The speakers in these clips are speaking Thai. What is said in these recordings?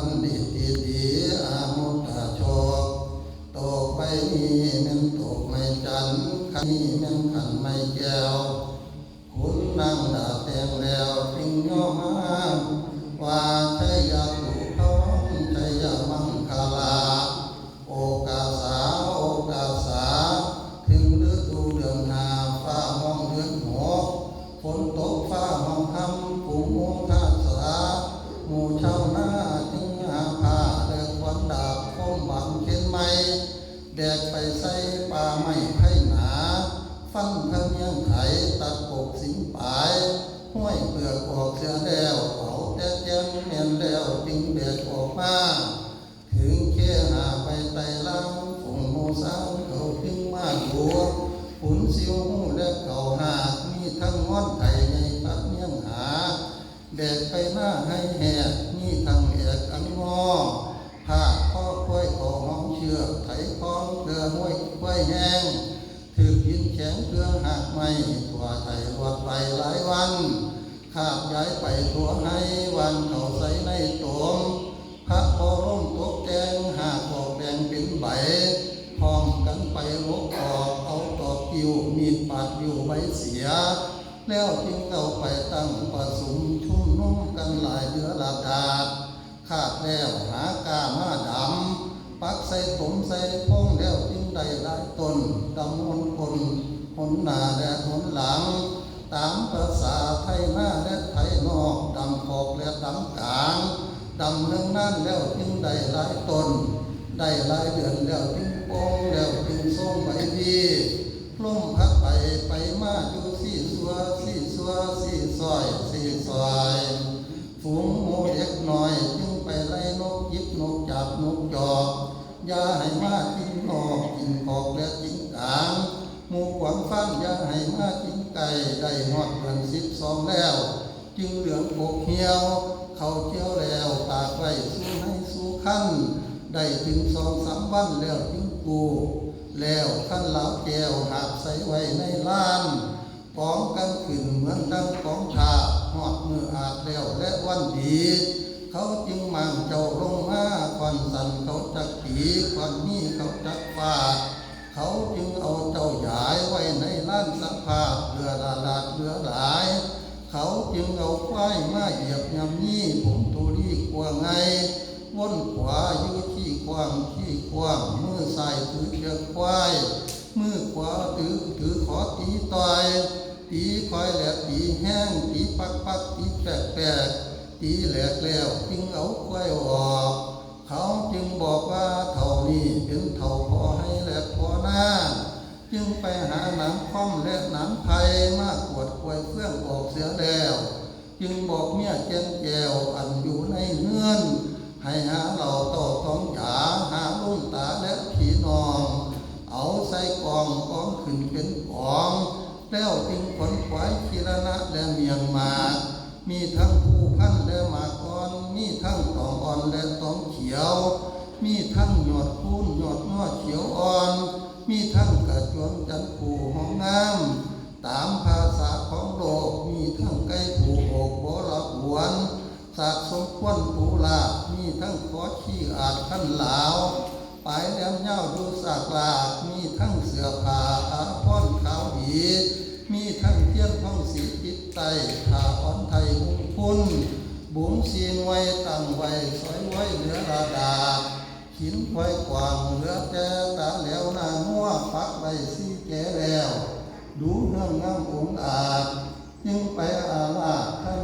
มันดีดีอามุตตะโชกตกไปนี่แม่นตกไม่จันขันนี่แม่นขันไม่แก้วคุณนั่งดาแตงแล้วพิงย่อมาว่าใช่ยาถูกเขาใช่ยามังคลาโอกาสาโอกาสาถึงฤดูเดือนหาฟ้ามองเดือนหกฝนตกฟ้ามองคำผู้มูท่าสาหมู่ชาวนาจึงหาผ้าแดกควันดาบคมบังเข็นไม้แดกไปใส่ป่าไม้ไผ่หนาฟันพะเมียงไถตัดปกสิงปายห้วยเปลือกออกเสียแล้วเอาแต่แก้มเมียนแล้วจึงแบกออกมาถึงเขี้ยหาไปไต่ลังฝงโมสาวเขาจึงมาดูขุนสิวหูและเขาหากมีทั้งงอนไถในพัดเมียงหาแดกไปหน้าให้แหกมีทั้งแอกอันงอผ้าข้อค่อยขอห้องเชือกไถคล้องเกลือห้วยค่อยแห้งถือกินแข็งเกลือหักไม่ตัวไถรวดไปหลายวันขาบย้ายไปตัวให้วันเขาใส่ในตมพระพอร่มตกแจงหากออกแดงเป็นใบพร้อมกันไปลบออกเอาตอกกิ้วมีดปาดอยู่ใบเสียแล้วจึงเอาไปตั้งประสุมชุ่มนุ่มกันหลายเดือละดาดขาดแล้วหากามาดำปักใส่ตมใส่พงแล้วจึงได้หลายต้นดำมนคนหนหน้าและหนหลังตามภาษาไทยหน้าและไทยนอกดำขอบและดำกลางดำเรื่องนั้นแล้วจึงได้หลายต้นได้หลายเดือนแล้วจึงโป่งแล้วจึงส่งไปดีลมพัดไปมาอยู่สี่สัวสี่ซอยฝูงหมูเล็กน้อยจึงไปไล่นกยิบนกจับนกจอกอย่าให้มากินนอกกินขอกและกินกลางหมูขวางฟังอย่าให้มากินไก่ได้หอดเดือน12แล้วจึงเหลืองปกเหี่ยวเขาเที่ยวแล้วตากไว้สู้ให้สู้ขั้นได้ถึง2-3 วันแล้วจึงกูแล้วขั้นเหลาแก้วหาบใส่ไว้ในล้านป้องกันขึ้นเหมือนดังของชาหอดมืออาบแล้วและวันดีเขาจึงมั่งเจ้าลงมาควันสันเขาจักขีควันนี้เขาจักฟาดเขาจึงเอาเจ้าใหญ่ไว้ในล้านสักผ้าเรือลาลาดเรือหลายเขาจึงเอาควายมาเหยียบยำนี้ผมตุรีกว่าไงวนขวาอยู่ที่กว้างมือซ้ายถือเชือกควายมือขวาถือขอตีต่อยตีคอยแหลกตีแห้งตีปักตีแปลกตีแหลกแล้วจึงเอาควายออกเขาจึงบอกว่าเท่านี้เป็นเท่าพอให้แหลกพอหน้าจึงไปหาหนังค่อมและหนังไผ่มากวดควายเครื่องออกเสียแล้วจึงบอกเมียแก้วอันอยู่ในเงื่อนให้หาเหล่าต่อต้องหาหาลุงตาและพี่น้องเอาใส่กองขึ้นเป็นกองแล้วจึงขนขวายกีรณะและเมียงมามีทั้งผู้พันและหมากอ่อนมีทั้งตองอ่อนและตองเขียวมีทั้งหยอดคูนหยอดงอเขียวอ่อนมีทั้งกระจวนจันผูห้องน้ำตามภาษาของโลกมีทั้งไก่ผูโอกโบราหวนสากสมควรผูลามีทั้งขอขี้อาจขั้นเหลาปลายแหลมเย้าดูสากลามีทั้งเสื้อผ้าอาภรณ์ขาวดีมีทั้งเทียนท่องสีจิตไตผ้าอ่อนไทยมุงพุ่นบุ๋มซีนไว้ตั้งไว้สอยไว้เหลือระดาขินไว้กวางเหลือแต่ตาแหลวหน้างัวปักไว้สีแก่แล้วดูเรื่องงามองอาจจึงไปอาลาท่าน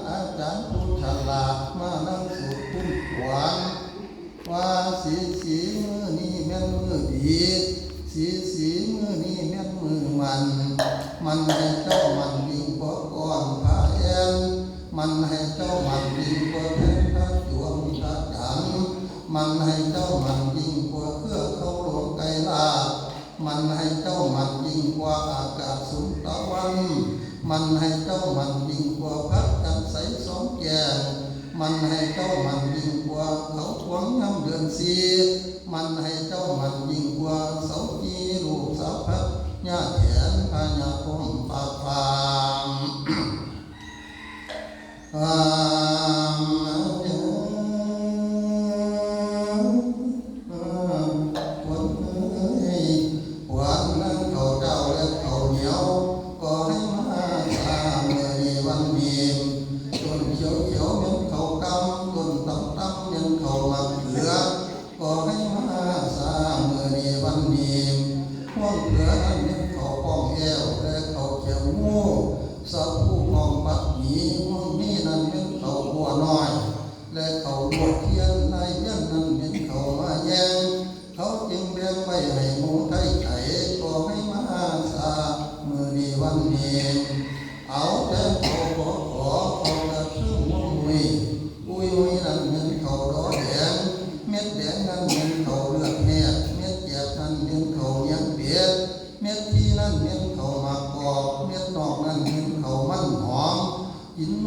อาจารย์ผู้ฉลาดมานั่งสุดคุ้มขวานว่าสีมือนี้แม่นมือดีสีมือนี้แม่นมือมันให้เจ้ามันยิ่งกว่าก้อนพระแอนมันให้เจ้ามันยิ่งกว่าเพชรพระจวงพระจันทร์มันให้เจ้ามันยิ่งกว่าเครือเขาหลวงไกรลามันให้เจ้ามันยิ่งกว่าอากาศสุนตะวันมันให้เจ้ามันยิ่งกว่าพระจันทร์ใสสองแก่มันให้เจ้ามันยิ่งกว่าเขาทวงน้ำเดือนสีมันให้เจ้ามันยิ่งกว่าเสาจีลูกสาวพระญาแขนพญาคมปากฟาง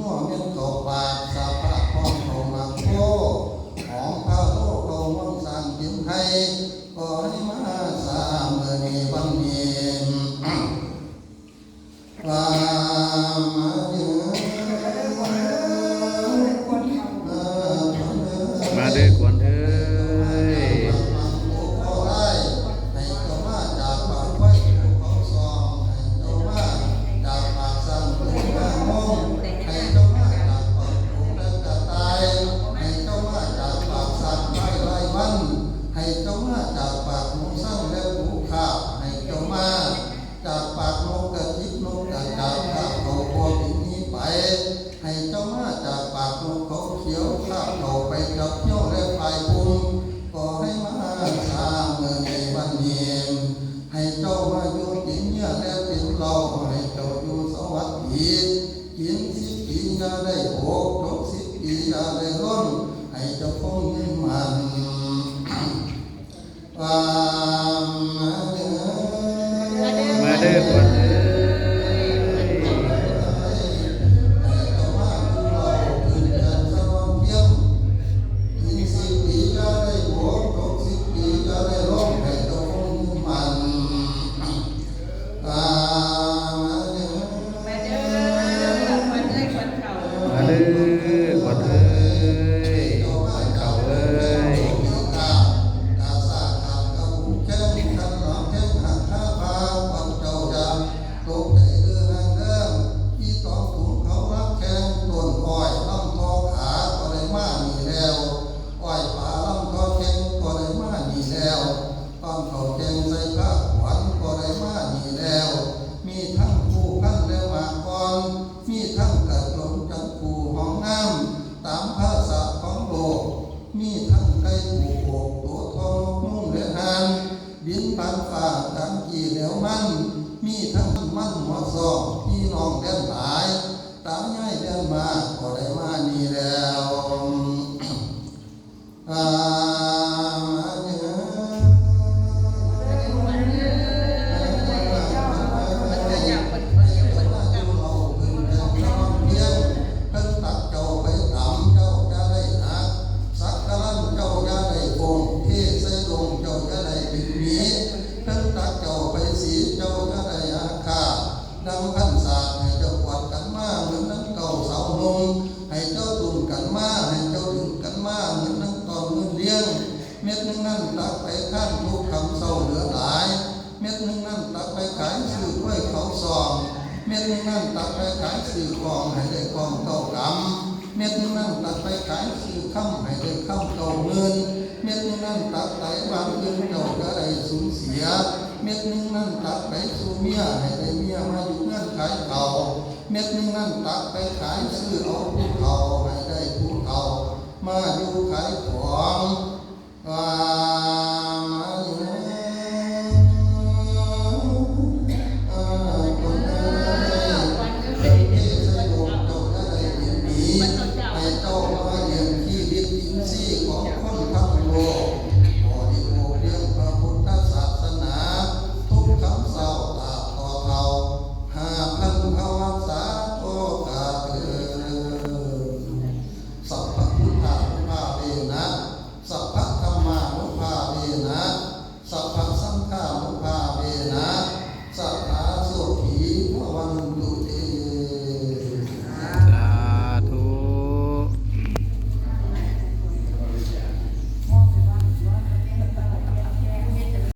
วเม็ดเข้าปากสาพาพร้อมเข้ามาโคของพระโลกเขามั่งสร้างกินให้ก็ให้มาสร้างเมื่อนี้วันนี้ว่ามาเด้อมาเด้อกวนเอ้ยให้เจ้ามาจากปากนกเขาเขียวข้าเขาไปกับเที่ยวและฝ่ายภูมิก็ให้มาสร้างเมื่อในวันนี้ให้เจ้ามาอยู่กินเนื้อและเป็นเราให้เจ้าอยู่สวัสดีกิน10 ปีอย่าได้โกจบ10 ปีอย่าได้ล้นให้เจ้าคงยืนมันว่ามาเด้อกวนเอ้ยมีทั้งไก่ผูกโบกตัวทองนุ่งและหานบินผ่านฟ้าตามกี่แล้วมันมีทั้งมันหัวซอกพี่น้องแดนหลายตามย่ายแดนมาก็ได้มานี่แล้วดังพันศาสตร์ให้เจ้ากวาดกันมาเหมือนนังเก่าเสาหงให้เจ้าตุ่มกันมาให้เจ้าดึงกันมาเหมือนนังตอนเงินเลี้ยงเม็ดนึงนั่นตักไปข้างทุกคำเศร้าเหลือหลายเม็ดนึงนั่นตักไปขายซื้อกล้วยเขาซองเม็ดนึงนั่นตักไปขายซื้อกองให้ได้กองเก่ากำเม็ดนึงนั่นตักไปขายซื้อค่ำให้ได้ค่ำเก่าเงินเม็ดนึงนั่นตักไปบางเงินเจ้าก็ได้สูญเสียเม็ดนึงนั่นตักไปสู่เมียให้ได้เมียมาอยู่เงื่อนขายเขาเม็ดนึงนั่นตักไปขายซื้อเอา